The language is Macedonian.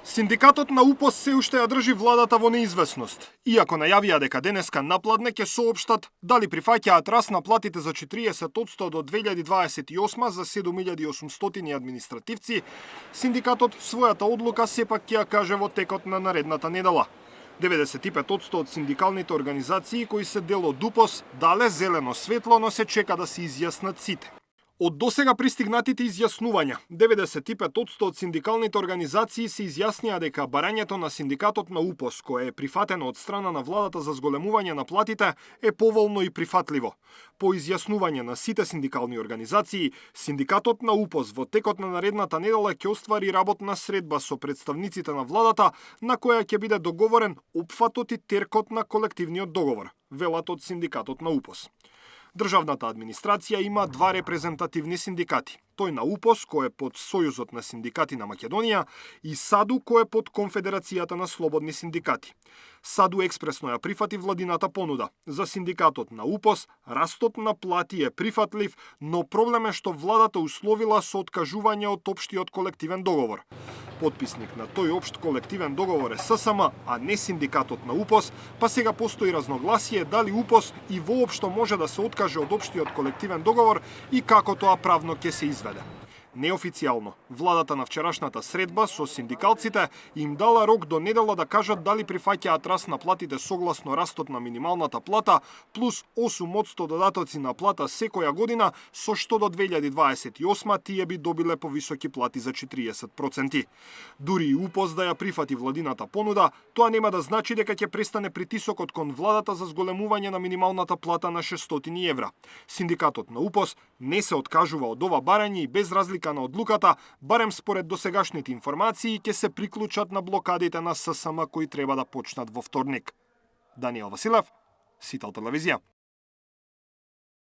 Синдикатот на УПОС се уште ја држи владата во неизвестност. Иако најавија дека денеска напладне ќе соопштат дали прифаќаат раст на платите за 40% до 2028 за 7800 административци, синдикатот својата одлука сепак ќе ја каже во текот на наредната недела. 95% од синдикалните организации кои се дел од УПОС дале зелено светло, но се чека да се изјаснат сите. Од досега пристигнатите изјаснувања, 95% од синдикалните организации се изјаснија дека барањето на синдикатот на УПОС, кое е прифатено од страна на владата за зголемување на платите, е поволно и прифатливо. По изјаснување на сите синдикални организации, синдикатот на УПОС во текот на наредната недела ќе оствари работна средба со представниците на владата, на која ќе биде договорен опфатот и теркот на колективниот договор, велат од синдикатот на УПОС. Државната администрација има два репрезентативни синдикати. Тој на УПОС, кој е под Сојузот на синдикати на Македонија, и САДУ, кој е под Конфедерацијата на слободни синдикати. САДУ експресно ја прифати владината понуда. За синдикатот на УПОС, растот на плати е прифатлив, но проблем е што владата условила со откажување од општиот колективен договор. Потписник на тој општ колективен договор е ССМ, а не синдикатот на УПОС, па сега постои разногласие дали УПОС и воопшто може да се откаже од општиот колективен договор и како тоа правно ќе се изведе. Неофицијално, владата на вчерашната средба со синдикалците им дала рок до недела да кажат дали прифаќаат раст на платите согласно растот на минималната плата плюс 8% додатоци на плата секоја година, со што до 2028 тие би добиле повисоки плати за 40%. Дури и УПОС да ја прифати владината понуда, тоа нема да значи дека ќе престане притисокот кон владата за зголемување на минималната плата на 600 евра. Синдикатот на УПОС не се откажува од ова барање и без разлика на одлуката, барем според досегашните информации, ќе се приклучат на блокадите на ССМ кои треба да почнат во вторник. Даниел Василев, Сител телевизија.